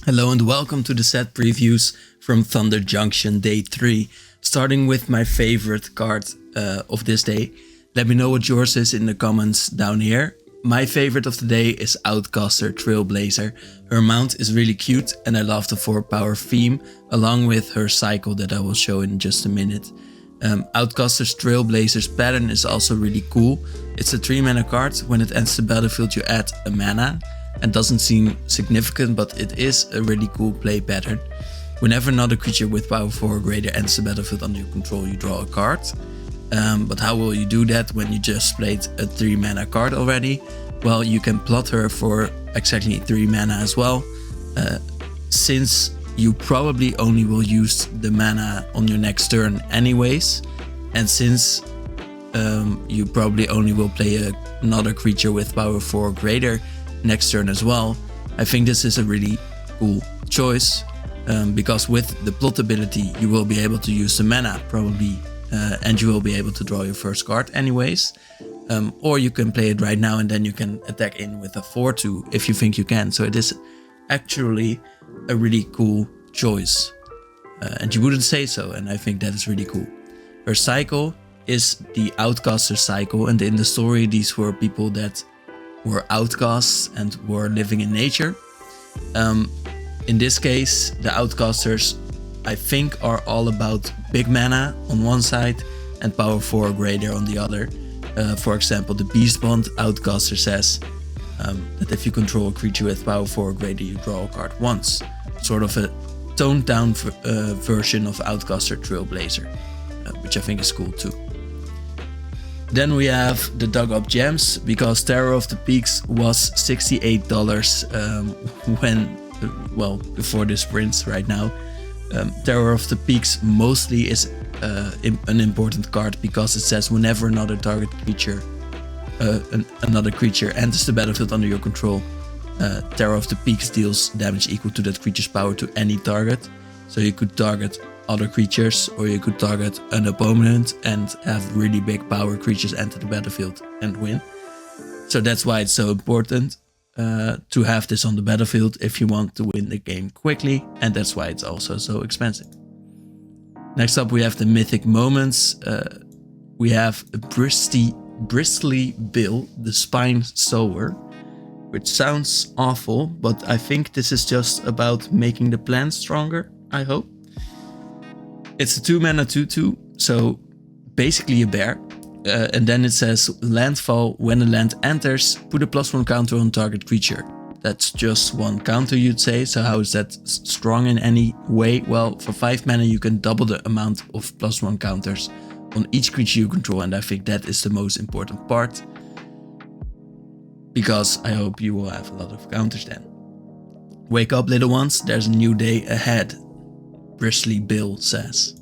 Hello and welcome to the set previews from Thunder Junction Day 3, starting with my favorite card of this day. Let me know what yours is in the comments down here. My favorite of the day is Outlaw Traillblazer. Her mount is really cute and I love the 4-power theme, along with her cycle that I will show in just a minute. Outlaw Traillblazer's pattern is also really cool. It's a 3-mana card. When it enters the battlefield you add a mana. And doesn't seem significant, but it is a really cool play pattern. Whenever another creature with power 4 or greater enters the battlefield under your control, you draw a card. But how will you do that when you just played a 3-mana card already? Well, you can plot her for exactly 3 mana as well. Since you probably only will use the mana on your next turn anyways, and since you probably only will play another creature with power 4 or greater next turn as well, I think this is a really cool choice, because with the plot ability you will be able to use the mana probably, and you will be able to draw your first card anyways, or you can play it right now and then you can attack in with a 4/2 if you think you can. So it is actually a really cool choice, and you wouldn't say so, and I think that is really cool. Her cycle is the Outcaster cycle, and in the story these were people that were outcasts and were living in nature. In this case, the outcasters, I think, are all about big mana on one side and power 4 or greater on the other. For example, the Beast Bond outcaster says that if you control a creature with power 4 or greater, you draw a card once. Sort of a toned down version of Outlaw Traillblazer, which I think is cool too. Then we have the Dug Up Gems, because Terror of the Peaks was $68 before the sprints right now. Terror of the Peaks mostly is an important card because it says whenever another target creature, another creature enters the battlefield under your control, Terror of the Peaks deals damage equal to that creature's power to any target. So you could target other creatures, or you could target an opponent and have really big power creatures enter the battlefield and win. So that's why it's so important to have this on the battlefield if you want to win the game quickly, and that's why it's also so expensive. Next up we have the mythic moments. We have a bristly bill, the spine sower, which sounds awful, but I think this is just about making the plan stronger, I hope. It's a 2-mana 2/2, so basically a bear. And then it says landfall. When a land enters, put a +1 counter on target creature. That's just 1 counter, you'd say. So how is that strong in any way? Well, for 5 mana you can double the amount of +1 counters on each creature you control, and I think that is the most important part, because I hope you will have a lot of counters then. Wake up, little ones, there's a new day ahead, Bristly Bill says.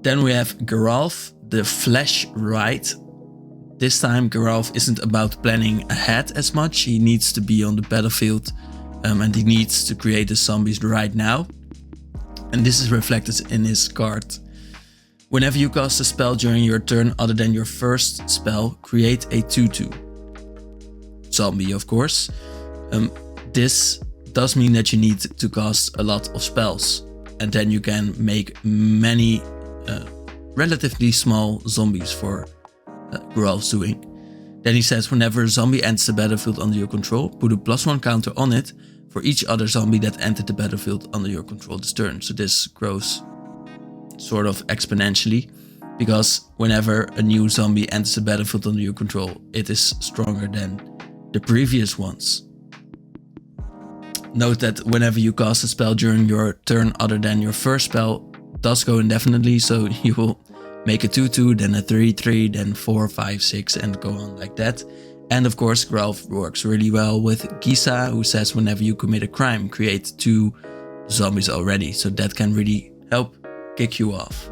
Then we have Geralf, the Flesh Ride. This time Geralf isn't about planning ahead as much. He needs to be on the battlefield, and he needs to create the zombies right now. And this is reflected in his card. Whenever you cast a spell during your turn other than your first spell, create a 2/2. Zombie, of course. This does mean that you need to cast a lot of spells, and then you can make many relatively small zombies for Geralf's doing. Then he says whenever a zombie enters the battlefield under your control, put a +1 counter on it for each other zombie that entered the battlefield under your control this turn. So this grows sort of exponentially, because whenever a new zombie enters the battlefield under your control, it is stronger than the previous ones. Note that whenever you cast a spell during your turn other than your first spell, it does go indefinitely, so you will make a 2/2, then a 3/3, then 4, 5, 6, and go on like that. And of course, Geralf works really well with Gisa, who says whenever you commit a crime, create 2 zombies already, so that can really help kick you off.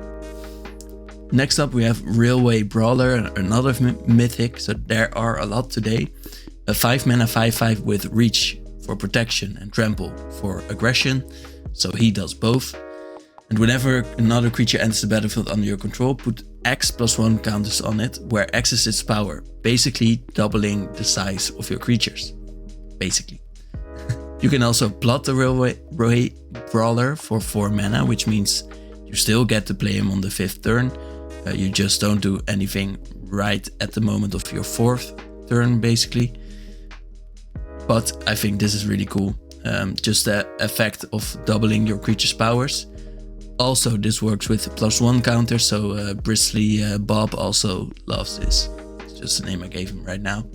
Next up we have Realway Brawler, another mythic, so there are a lot today. A 5-mana 5/5 with reach for protection and trample for aggression, so he does both. And whenever another creature enters the battlefield under your control, put X +1 counters on it, where X is its power, basically doubling the size of your creatures. Basically. You can also plot the railway brawler for 4 mana, which means you still get to play him on the 5th turn. You just don't do anything right at the moment of your 4th turn, basically. But I think this is really cool. Just the effect of doubling your creature's powers. Also, this works with +1 counter, so Bristly Bob also loves this. It's just the name I gave him right now.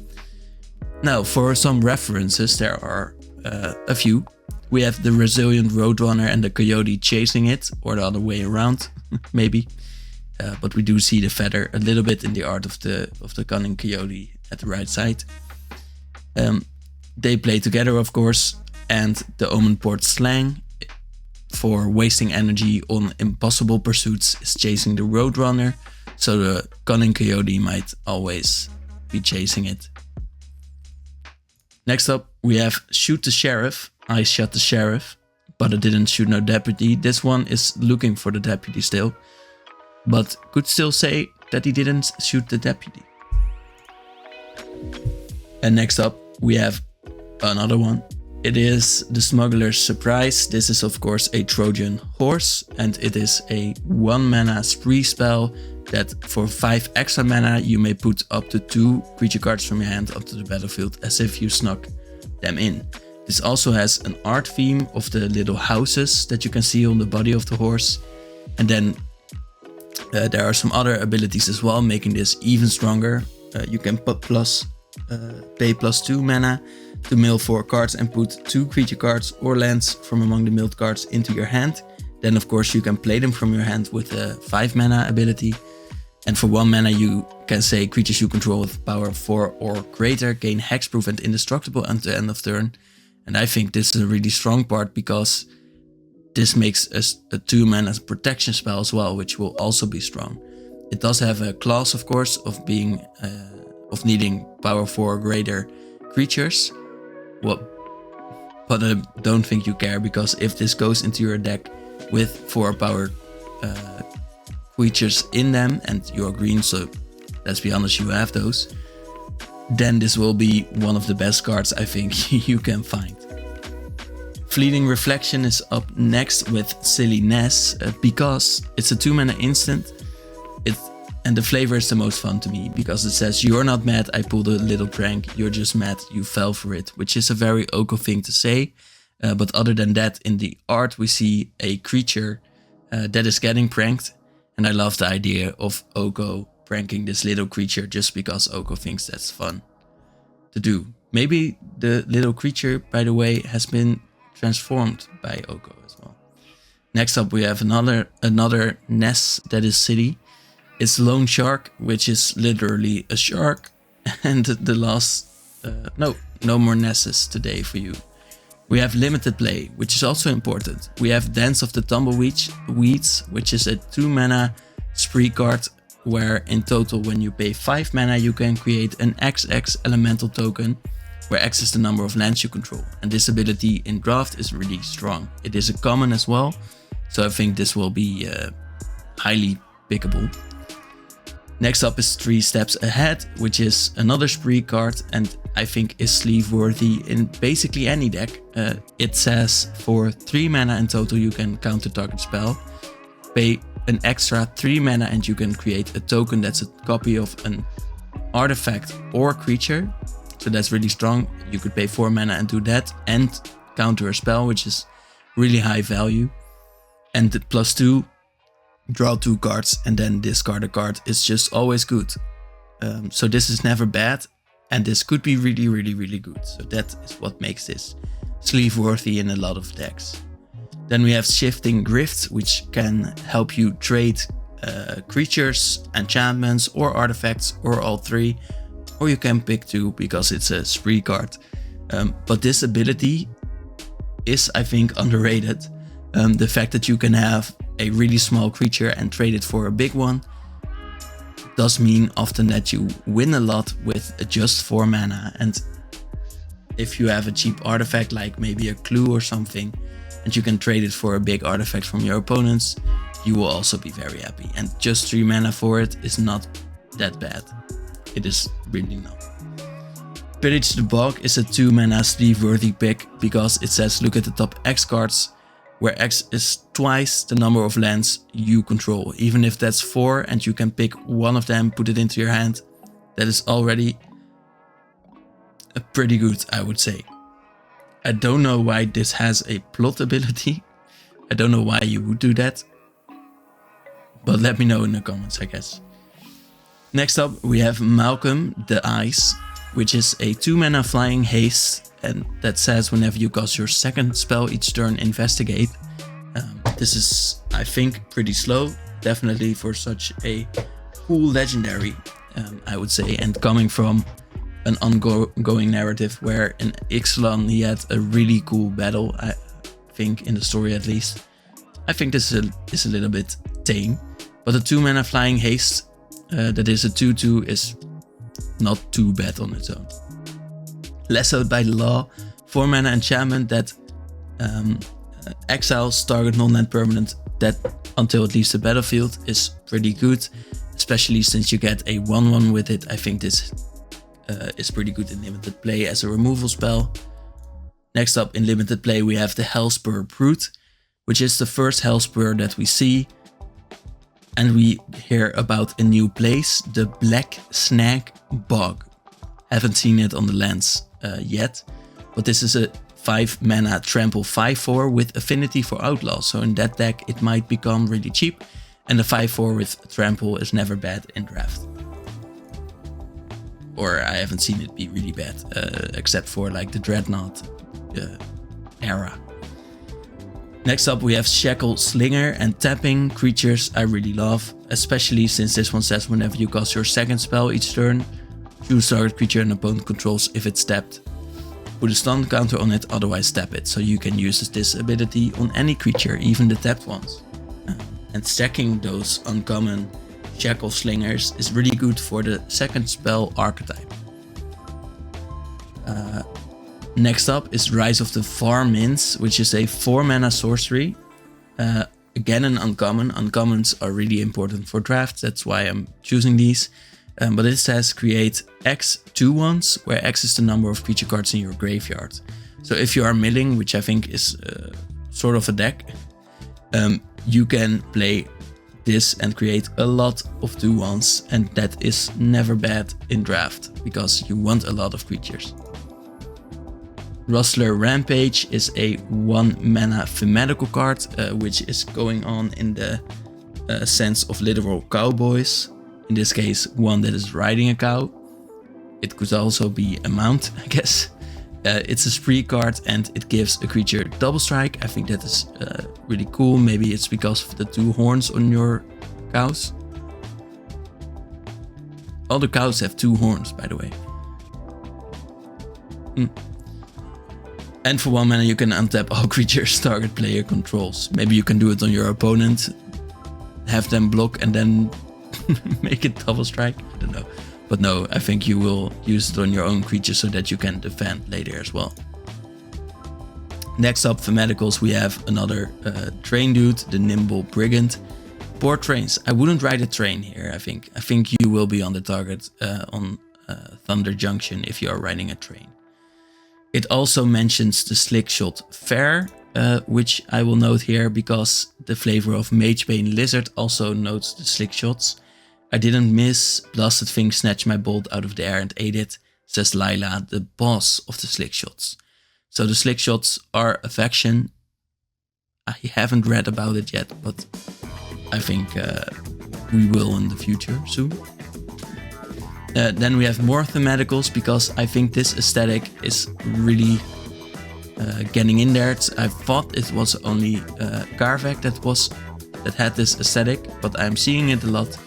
Now, for some references, there are a few. We have the resilient Roadrunner and the Coyote chasing it, or the other way around, maybe. But we do see the feather a little bit in the art of the Cunning Coyote at the right side. They play together, of course, and the Omen Port Slang for wasting energy on impossible pursuits is chasing the Roadrunner, so the Cunning Coyote might always be chasing it. Next up, we have Shoot the Sheriff. I shot the Sheriff, but I didn't shoot no deputy. This one is looking for the deputy still, but could still say that he didn't shoot the deputy. And next up, we have another one. It is the Smuggler's Surprise. This is of course a Trojan horse, and it is a 1 mana spree spell that for 5 extra mana you may put up to 2 creature cards from your hand onto the battlefield as if you snuck them in. This also has an art theme of the little houses that you can see on the body of the horse. And then there are some other abilities as well, making this even stronger. You can pay +2 mana to mill 4 cards and put 2 creature cards or lands from among the milled cards into your hand. Then of course you can play them from your hand with a 5 mana ability. And for 1 mana you can say creatures you control with power 4 or greater gain hexproof and indestructible until the end of turn. And I think this is a really strong part because this makes a 2 mana protection spell as well, which will also be strong. It does have a clause, of course, of being of needing power 4 or greater creatures. Well, but I don't think you care, because if this goes into your deck with 4 power creatures in them and you're green, so let's be honest, you have those, then this will be one of the best cards I think you can find. Fleeting Reflection is up next with Silly Ness, because it's a 2 mana instant. And the flavor is the most fun to me, because it says, "You're not mad, I pulled a little prank, you're just mad, you fell for it," which is a very Oko thing to say. But other than that, in the art we see a creature that is getting pranked. And I love the idea of Oko pranking this little creature just because Oko thinks that's fun to do. Maybe the little creature, by the way, has been transformed by Oko as well. Next up we have another Ness that is city. It's Lone Shark, which is literally a shark. And the last... no more Nesses today for you. We have Limited Play, which is also important. We have Dance of the Tumbleweeds, which is a 2 mana spree card, where in total when you pay 5 mana you can create an XX elemental token, where X is the number of lands you control. And this ability in draft is really strong. It is a common as well, so I think this will be highly pickable. Next up is 3 Steps Ahead, which is another spree card and I think is sleeve worthy in basically any deck. It says for 3 mana in total you can counter target spell, pay an extra 3 mana and you can create a token that's a copy of an artifact or creature. So that's really strong. You could pay 4 mana and do that and counter a spell, which is really high value. And the +2, draw 2 cards and then discard a card is just always good. So this is never bad, and this could be really, really, really good. So that is what makes this sleeve worthy in a lot of decks. Then we have Shiftinggrift, which can help you trade creatures, enchantments or artifacts, or all 3. Or you can pick 2 because it's a spree card. But this ability is, I think, underrated. The fact that you can have a really small creature and trade it for a big one does mean often that you win a lot with just 4 mana. And if you have a cheap artifact like maybe a clue or something, and you can trade it for a big artifact from your opponents, you will also be very happy. And just 3 mana for it is not that bad. It is really not. Pillage the Bog is a 2 mana Steve worthy pick because it says look at the top X cards, where X is twice the number of lands you control. Even if that's 4 and you can pick one of them, put it into your hand, that is already pretty good, I would say. I don't know why this has a plot ability. I don't know why you would do that. But let me know in the comments, I guess. Next up we have Malcolm the Ice, which is a 2 mana flying haste, and that says whenever you cast your second spell each turn, investigate. This is, I think, pretty slow, definitely for such a cool legendary, I would say, and coming from an ongoing narrative where in Ixalan he had a really cool battle, I think, in the story at least. I think this is a little bit tame, but a 2 mana flying haste that is a 2/2 is not too bad on its own. Lassoed by the Law, 4 mana enchantment that exiles target non-land permanent that until it leaves the battlefield is pretty good, especially since you get a 1/1 with it. I think this is pretty good in limited play as a removal spell. Next up in limited play we have the Hellspur Brute, which is the first Hellspur that we see. And we hear about a new place, the Black Snag Bog. Haven't seen it on the lands yet, but this is a 5 mana trample 5/4 with affinity for Outlaws. So in that deck it might become really cheap, and the 5/4 with trample is never bad in draft. Or I haven't seen it be really bad, except for like the Dreadnought era. Next up we have Shackle Slinger, and tapping creatures I really love, especially since this one says whenever you cast your second spell each turn, choose target creature an opponent controls if it's tapped. Put a stun counter on it, otherwise tap it, so you can use this ability on any creature, even the tapped ones. And stacking those uncommon Shackle Slingers is really good for the second spell archetype. Next up is Rise of the Varmints, which is a 4 mana sorcery. Again an uncommon. Uncommons are really important for draft, that's why I'm choosing these. But it says create X 2/1s, where X is the number of creature cards in your graveyard. So if you are milling, which I think is sort of a deck, you can play this and create a lot of 2/1s, and that is never bad in draft, because you want a lot of creatures. Rustler Rampage is a 1 mana thematical card, which is going on in the sense of literal cowboys. In this case, one that is riding a cow. It could also be a mount, I guess. It's a spree card and it gives a creature double strike. I think that is really cool. Maybe it's because of the 2 horns on your cows. All the cows have 2 horns, by the way. And for 1 mana you can untap all creatures target player controls. Maybe you can do it on your opponent, have them block and then make it double strike. I don't know. But no, I think you will use it on your own creature so that you can defend later as well. Next up, thematicals, we have another train dude, the Nimble Brigant. 4 trains. I wouldn't ride a train here, I think. I think you will be on the target on Thunder Junction if you are riding a train. It also mentions the Slickshot Fair, which I will note here because the flavor of Magebane Lizard also notes the Slickshots. I didn't miss. Blasted thing snatched my bolt out of the air and ate it, says Lila, the boss of the Slickshots. So the Slickshots are a faction. I haven't read about it yet, but I think we will in the future soon. Then we have more thematicals because I think this aesthetic is really getting in there. I thought it was only Karvak that had this aesthetic, but I'm seeing it a lot.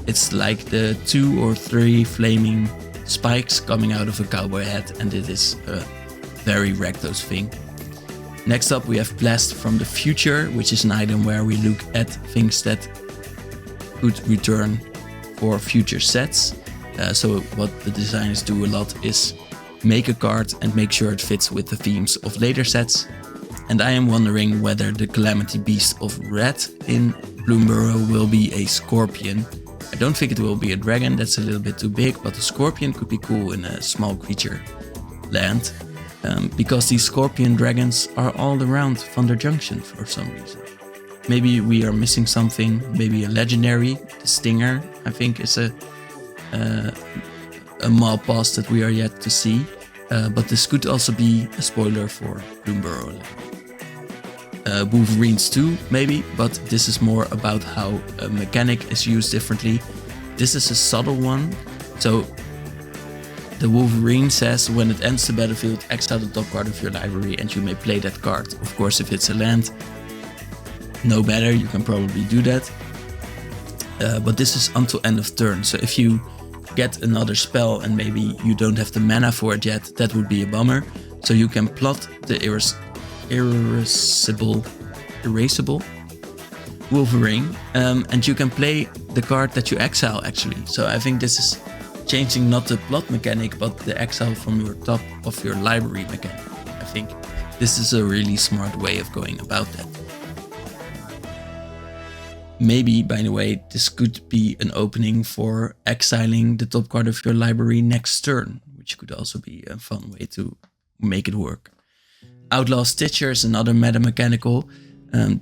It's like the 2 or 3 flaming spikes coming out of a cowboy hat, and it is a very Rakdos thing. Next up we have Blast from the Future, which is an item where we look at things that could return for future sets. So what the designers do a lot is make a card and make sure it fits with the themes of later sets. And I am wondering whether the Calamity Beast of Red in Bloomburrow will be a Scorpion. I don't think it will be a dragon, that's a little bit too big, but a Scorpion could be cool in a small creature land, because these scorpion dragons are all around Thunder Junction for some reason. Maybe we are missing something, maybe a legendary, the Stinger, I think is a mob boss that we are yet to see, but this could also be a spoiler for Doomburrow. Wolverines too, maybe, but this is more about how a mechanic is used differently. This is a subtle one, so the Wolverine says when it ends the battlefield, exile the top card of your library and you may play that card. Of course, if it's a land, no better, you can probably do that. But this is until end of turn, so if you get another spell and maybe you don't have the mana for it yet, that would be a bummer. So you can plot the erasable Wolverine, and you can play the card that you exile actually. So I think this is changing not the plot mechanic, but the exile from your top of your library mechanic. I think this is a really smart way of going about that. Maybe, by the way, this could be an opening for exiling the top card of your library next turn, which could also be a fun way to make it work. Outlaw Stitcher is another meta mechanical.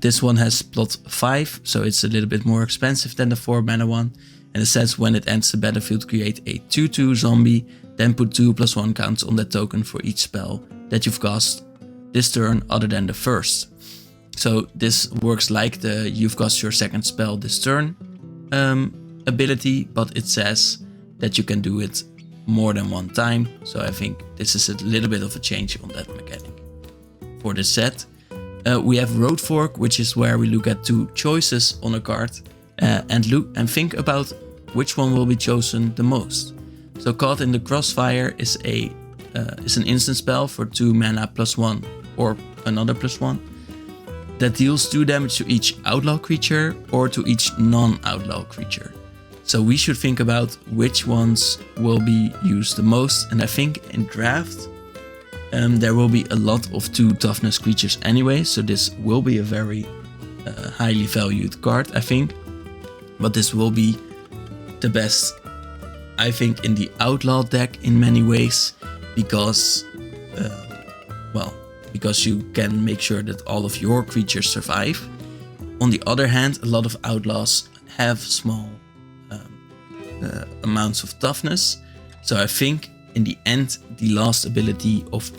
This one has plot 5, so it's a little bit more expensive than the 4 mana one. And it says when it ends the battlefield, create a 2/2 zombie, then put 2+1 counts on that token for each spell that you've cast this turn other than the first. So this works like the you've cast your second spell this turn ability, but it says that you can do it more than one time. So I think this is a little bit of a change on that mechanic. For this set, we have Road Fork, which is where we look at 2 choices on a card and think about which one will be chosen the most. So Caught in the Crossfire is an instant spell for 2 mana +1 or another +1 that deals 2 damage to each outlaw creature or to each non-outlaw creature. So we should think about which ones will be used the most, and I think in draft there will be a lot of 2 toughness creatures anyway, so this will be a very highly valued card, I think. But this will be the best, I think, in the outlaw deck in many ways, because you can make sure that all of your creatures survive. On the other hand, a lot of outlaws have small amounts of toughness, so I think in the end the last ability of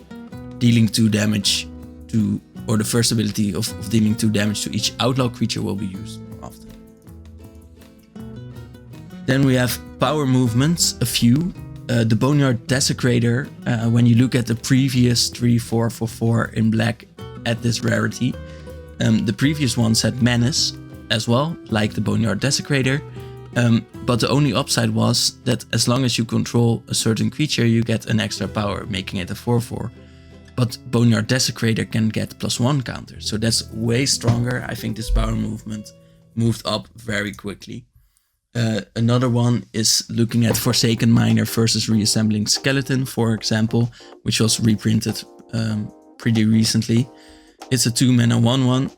dealing 2 damage to, or the first ability of dealing 2 damage to each outlaw creature will be used more often. Then we have power movements, a few. The Bonard Desecrator, when you look at the previous 3/4 for 4 in black at this rarity, the previous ones had menace as well, like the Bonard Desecrator, but the only upside was that as long as you control a certain creature, you get an extra power, making it a 4/4. But Bonard Desecrator can get +1 counter, so that's way stronger. I think this power movement moved up very quickly. Another one is looking at Forsaken Miner versus Reassembling Skeleton, for example, which was reprinted pretty recently. It's a 2 mana 1/1.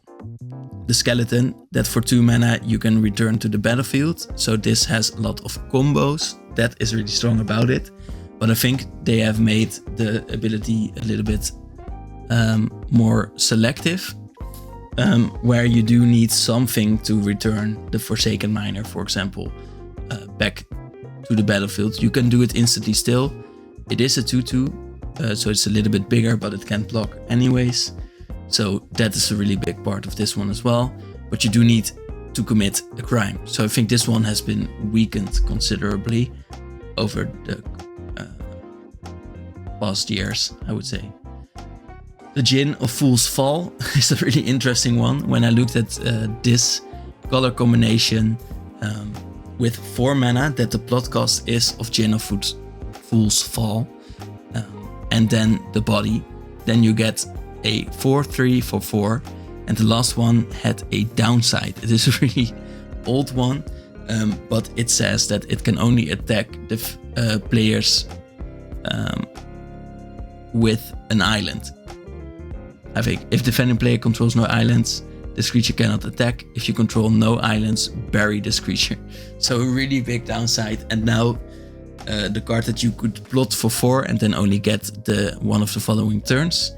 The skeleton that for 2 mana you can return to the battlefield. So this has a lot of combos. That is really strong about it. But I think they have made the ability a little bit more selective. Where you do need something to return the Forsaken Miner, for example, back to the battlefield. You can do it instantly still. It is a 2/2, so it's a little bit bigger, but it can block anyways. So that is a really big part of this one as well. But you do need to commit a crime. So I think this one has been weakened considerably over the past years, I would say. The Djinn of Fool's Fall is a really interesting one. When I looked at this color combination with 4 mana that the plot cost is of Djinn of Fool's Fall, and then the body, then you get a 4/3 for 4, and the last one had a downside. It is a really old one, but it says that it can only attack the players with an island. I think if defending player controls no islands, this creature cannot attack. If you control no islands, bury this creature. So a really big downside. And now the card that you could plot for 4 and then only get the one of the following turns,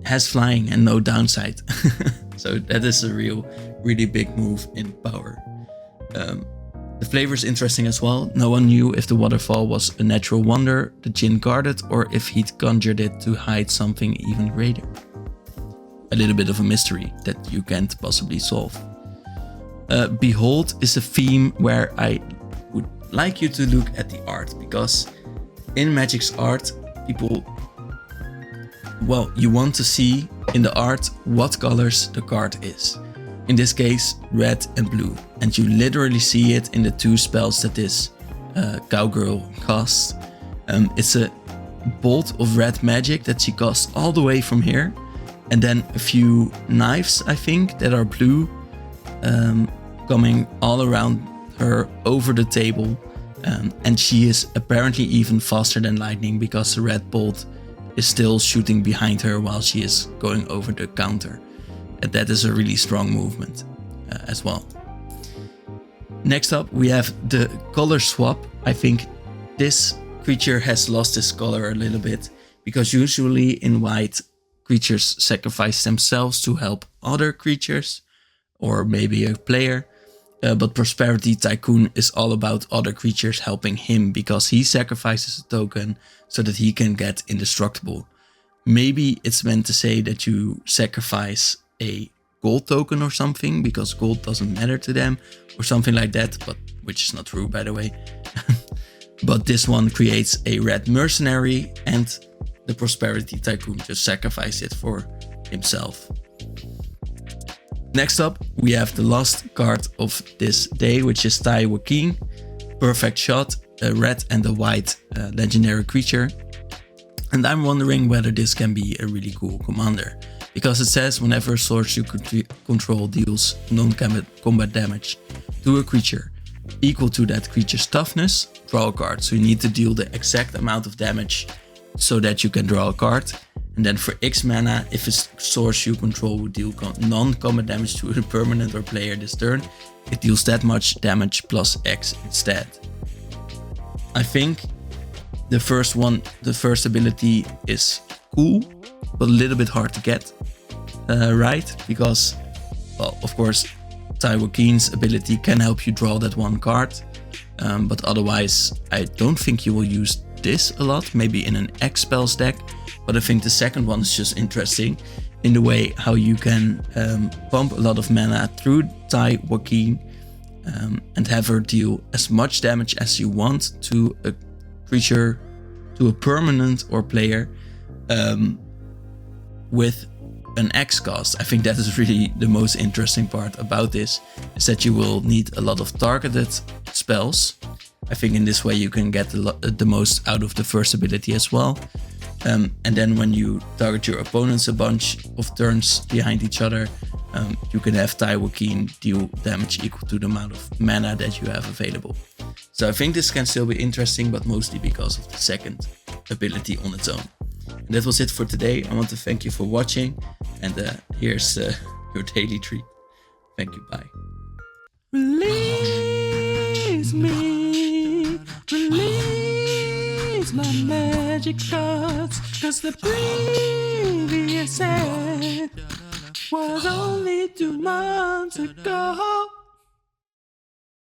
has flying and no downside. So that is a really big move in power. The flavor is interesting as well. No one knew if the waterfall was a natural wonder the Jinn guarded, or if he'd conjured it to hide something even greater. A little bit of a mystery that you can't possibly solve. Behold is a theme where I would like you to look at the art, because in Magic's art, you want to see in the art what colors the card is. In this case, red and blue. And you literally see it in the 2 spells that this cowgirl casts. It's a bolt of red magic that she casts all the way from here. And then a few knives, I think, that are blue, coming all around her over the table. And she is apparently even faster than lightning, because the red bolt is still shooting behind her while she is going over the counter. And that is a really strong movement as well. Next up, we have the color swap. I think this creature has lost its color a little bit, because usually in white, creatures sacrifice themselves to help other creatures, or maybe a player. But Prosperity Tycoon is all about other creatures helping him, because he sacrifices a token so that he can get indestructible. Maybe it's meant to say that you sacrifice a gold token or something, because gold doesn't matter to them, or something like that, but which is not true, by the way. But this one creates a red mercenary, and the Prosperity Tycoon just sacrifices it for himself. Next up, we have the last card of this day, which is Tai Wen. Perfect Shot, a red and a white legendary creature. And I'm wondering whether this can be a really cool commander, because it says whenever a source you control deals non-combat damage to a creature equal to that creature's toughness, draw a card. So you need to deal the exact amount of damage so that you can draw a card. And then for X mana, if a source you control would deal non-combat damage to a permanent or player this turn, it deals that much damage plus X instead. I think the first ability is cool, but a little bit hard to get right, because, well, of course, Tai Wen's ability can help you draw that one card, but otherwise I don't think you will use this a lot, maybe in an X spells deck. But I think the second one is just interesting in the way how you can pump a lot of mana through Tai Wen and have her deal as much damage as you want to a creature, to a permanent or player with an X cost. I think that is really the most interesting part about this, is that you will need a lot of targeted spells. I think in this way you can get the most out of the first ability as well. And then when you target your opponents a bunch of turns behind each other, you can have Tai Wen deal damage equal to the amount of mana that you have available. So I think this can still be interesting, but mostly because of the second ability on its own. And that was it for today. I want to thank you for watching, and here's your daily treat. Thank you, bye. Release me, release my magic cards, 'cause the previous set was only 2 months ago.